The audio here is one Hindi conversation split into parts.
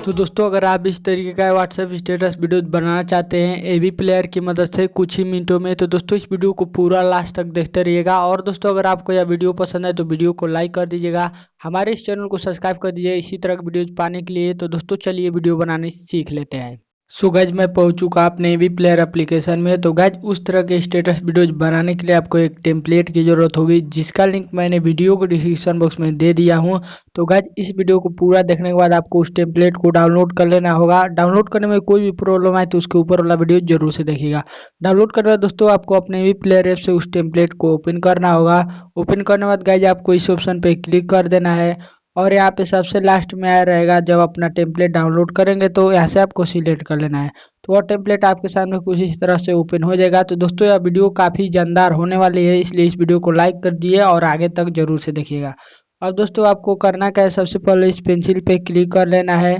तो दोस्तों अगर आप इस तरीके का व्हाट्सएप स्टेटस वीडियो बनाना चाहते हैं एवी प्लेयर की मदद से कुछ ही मिनटों में, तो दोस्तों इस वीडियो को पूरा लास्ट तक देखते रहिएगा। और दोस्तों अगर आपको यह वीडियो पसंद है तो वीडियो को लाइक कर दीजिएगा, हमारे इस चैनल को सब्सक्राइब कर दीजिए इसी तरह की वीडियोज पाने के लिए। तो दोस्तों चलिए वीडियो बनाने सीख लेते हैं। सो गाइज मैं पहुंच चुका अपने एवी प्लेयर एप्लीकेशन में। तो गाइज उस तरह के स्टेटस वीडियोज बनाने के लिए आपको एक टेम्पलेट की ज़रूरत होगी, जिसका लिंक मैंने वीडियो को डिस्क्रिप्शन बॉक्स में दे दिया हूं। तो गाइज इस वीडियो को पूरा देखने के बाद आपको उस टेम्पलेट को डाउनलोड कर लेना होगा। डाउनलोड करने में कोई भी प्रॉब्लम आए तो उसके ऊपर वाला वीडियो जरूर से देखिएगा। डाउनलोड करने के बाद दोस्तों आपको अपने एवी प्लेयर ऐप से उस टेम्पलेट को ओपन करना होगा। ओपन करने के बाद गाइज आपको इस ऑप्शन पे क्लिक कर देना है और यहाँ पे सबसे लास्ट में आया रहेगा जब अपना टेम्पलेट डाउनलोड करेंगे तो यहाँ से आपको सिलेक्ट कर लेना है। तो वह टेम्पलेट आपके सामने कुछ इस तरह से ओपन हो जाएगा। तो दोस्तों यह वीडियो काफ़ी जानदार होने वाली है, इसलिए इस वीडियो को लाइक कर दिए और आगे तक जरूर से देखिएगा। अब दोस्तों आपको करना क्या है, सबसे पहले इस पेंसिल पे क्लिक कर लेना है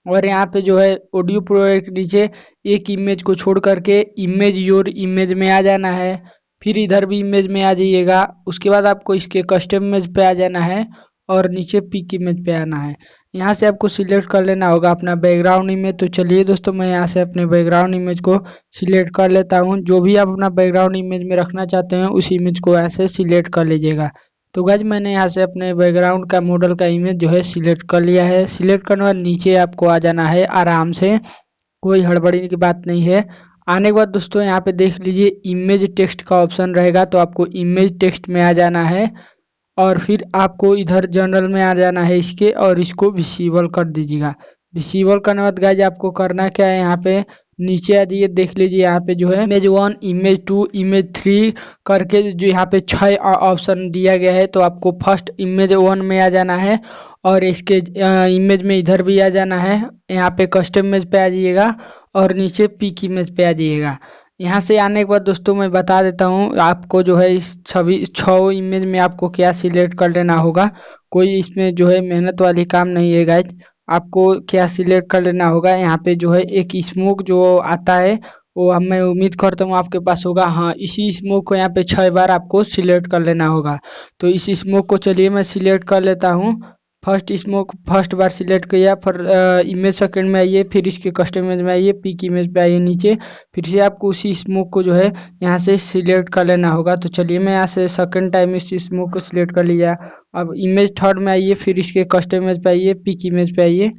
और यहाँ पे जो है ऑडियो प्रोजेक्ट के नीचे एक इमेज को छोड़ करके इमेज योर इमेज में आ जाना है। फिर इधर भी इमेज में आ जाइएगा। उसके बाद आपको इसके कस्टम इमेज पे आ जाना है और नीचे पिक इमेज पे आना है। यहाँ से आपको सिलेक्ट कर लेना होगा अपना बैकग्राउंड इमेज। तो चलिए दोस्तों मैं यहाँ से अपने बैकग्राउंड इमेज को सिलेक्ट कर लेता हूँ। जो भी आप अपना बैकग्राउंड इमेज में रखना चाहते हैं उस इमेज को ऐसे सिलेक्ट कर लीजिएगा। तो गाइज मैंने यहाँ से अपने बैकग्राउंड का मॉडल का इमेज जो है सिलेक्ट कर लिया है। सिलेक्ट करने के बाद नीचे आपको आ जाना है आराम से, कोई हड़बड़ी की बात नहीं है। आने के बाद दोस्तों यहाँ पे देख लीजिए इमेज टेक्स्ट का ऑप्शन रहेगा, तो आपको इमेज टेक्स्ट में आ जाना है और फिर आपको इधर जनरल में आ जाना है इसके और इसको विजिबल कर दीजिएगा। विजिबल करने के बाद गाइज आपको करना क्या है, यहाँ पे नीचे आ जाइए, देख लीजिए यहाँ पे जो है इमेज 1 इमेज 2 इमेज 3 करके जो यहाँ पे 6 ऑप्शन दिया गया है। तो आपको फर्स्ट इमेज 1 में आ जाना है और इसके इमेज में इधर भी आ जाना है। यहाँ पे कस्टम इमेज पे आ जाइएगा और नीचे पिक इमेज पे आ जाइएगा। यहाँ से आने के बाद दोस्तों मैं बता देता हूँ आपको जो है इस छवि 6 इमेज में आपको क्या सिलेक्ट कर लेना होगा। कोई इसमें जो है मेहनत वाली काम नहीं है गाइज। आपको क्या सिलेक्ट कर लेना होगा, यहाँ पे जो है एक स्मोक जो आता है वो हम मैं उम्मीद करता हूँ आपके पास होगा। हाँ, इसी स्मोक को यहाँ पे 6 बार आपको सिलेक्ट कर लेना होगा। तो इस स्मोक को चलिए मैं सिलेक्ट कर लेता हूँ। फर्स्ट स्मोक फर्स्ट बार सिलेक्ट किया, फिर इमेज सेकंड में आइए, फिर इसके कस्टम इमेज में आइए, पिक इमेज पे आइए नीचे। फिर से आपको उसी स्मोक को जो है यहाँ से सिलेक्ट कर लेना होगा। तो चलिए मैं यहाँ से सेकंड टाइम इस स्मोक को सिलेक्ट कर लिया। अब इमेज थर्ड में आइए, फिर इसके कस्टम इमेज पे आइए, पिक इमेज पे आइए।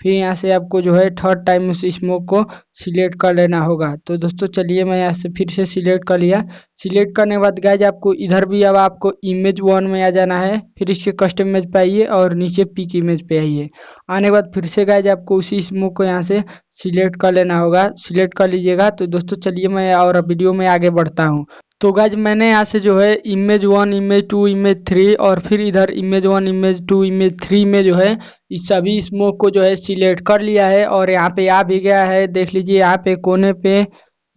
फिर यहाँ से आपको जो है थर्ड टाइम उस स्मोक को सिलेक्ट कर लेना होगा। तो दोस्तों चलिए मैं यहाँ से फिर से सिलेक्ट कर लिया। सिलेक्ट करने के बाद गाइज आपको इधर भी अब आपको इमेज 1 में आ जाना है, फिर इसके कस्टम इमेज पे आइए और नीचे पिक इमेज पे आइए। आने के बाद फिर से गाइज आपको उसी स्मोक को यहाँ से सिलेक्ट कर लेना होगा। सिलेक्ट कर लीजिएगा। तो दोस्तों चलिए मैं और वीडियो में आगे बढ़ता हूँ। तो गाइज मैंने यहाँ से जो है इमेज 1 इमेज 2 इमेज 3 और फिर इधर इमेज 1 इमेज 2 इमेज 3 में जो है इस सभी स्मोक को जो है सिलेक्ट कर लिया है और यहाँ पे आ भी गया है। देख लीजिए यहाँ पे कोने पे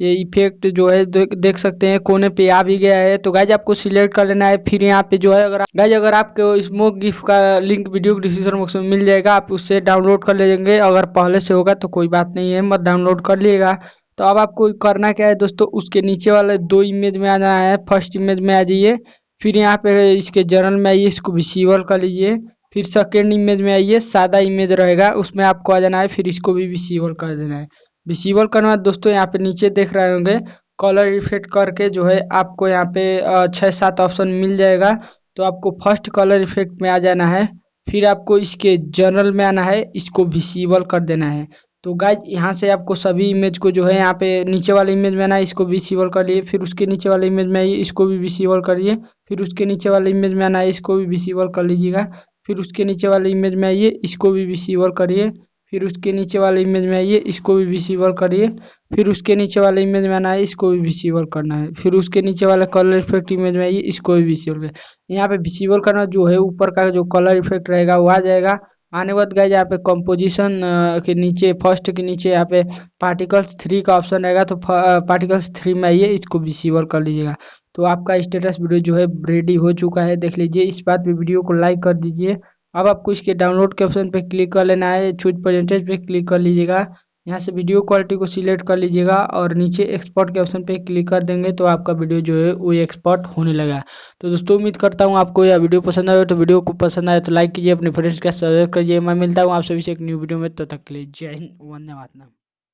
ये इफेक्ट जो है देख सकते हैं, कोने पे आ भी गया है। तो गाइज आपको सिलेक्ट कर लेना है। फिर यहाँ पे जो है अगर आपको स्मोक गिफ का लिंक वीडियो डिस्क्रिप्शन बॉक्स में मिल जाएगा, आप उससे डाउनलोड कर लेंगे। अगर पहले से होगा तो कोई बात नहीं है, मत डाउनलोड कर लीजिएगा। तो अब आपको करना क्या है दोस्तों, उसके नीचे वाले 2 इमेज में आना है। फर्स्ट इमेज में आ जाइए, फिर यहाँ पे इसके जनरल में आइए, इसको विजिबल कर लीजिए। फिर सेकेंड इमेज में आइए, सादा इमेज रहेगा उसमें आपको आ जाना है, फिर इसको भी विजिबल कर देना है। विजिबल करने बाद दोस्तों यहाँ पे नीचे देख रहे होंगे कलर इफेक्ट करके जो है आपको यहाँ पे 6-7 ऑप्शन मिल जाएगा। तो आपको फर्स्ट कलर इफेक्ट में आ जाना है, फिर आपको इसके जनरल में आना है, इसको विजिबल कर देना है। तो गाइज यहाँ से आपको सभी इमेज को जो है यहाँ पे नीचे वाले इमेज में आना है, इसको विजिबल कर लिए। फिर उसके नीचे वाले इमेज में आइए, इसको भी विजिबल करिए। फिर उसके नीचे वाले इमेज में आना है, इसको भी विजिबल कर लीजिएगा। फिर उसके नीचे वाले इमेज में आइए, इसको भी विजिबल करिए। फिर उसके नीचे वाले इमेज में आइए, इसको भी विजिबल करिए। फिर उसके नीचे वाले इमेज में आना है, इसको भी विजिबल करना है। फिर उसके नीचे वाला कलर इफेक्ट इमेज में आइए, इसको भी विजिबल। यहाँ पे विजिबल करना जो है ऊपर का जो कलर इफेक्ट रहेगा वो आ जाएगा। आने के बाद गाइज यहाँ पे कंपोजिशन के नीचे फर्स्ट के नीचे यहाँ पे पार्टिकल्स 3 का ऑप्शन रहेगा। तो पार्टिकल्स 3 में आइए, इसको विजिबल कर लीजिएगा। तो आपका स्टेटस वीडियो जो है रेडी हो चुका है, देख लीजिए। इस बात पे वीडियो को लाइक कर दीजिए। अब आपको इसके डाउनलोड के ऑप्शन पे क्लिक कर लेना है, चूज परसेंटेज पे क्लिक कर लीजिएगा। यहाँ से वीडियो क्वालिटी को सिलेक्ट कर लीजिएगा और नीचे एक्सपोर्ट के ऑप्शन पे क्लिक कर देंगे तो आपका वीडियो जो है वो एक्सपोर्ट होने लगा। तो दोस्तों उम्मीद करता हूँ आपको यह वीडियो पसंद आए, तो वीडियो को पसंद आए तो लाइक कीजिए, अपने फ्रेंड्स के साथ शेयर करिए। मैं मिलता हूँ आप सभी से एक न्यू वीडियो में, तब तक के लिए जय हिंद, वंदे मातरम।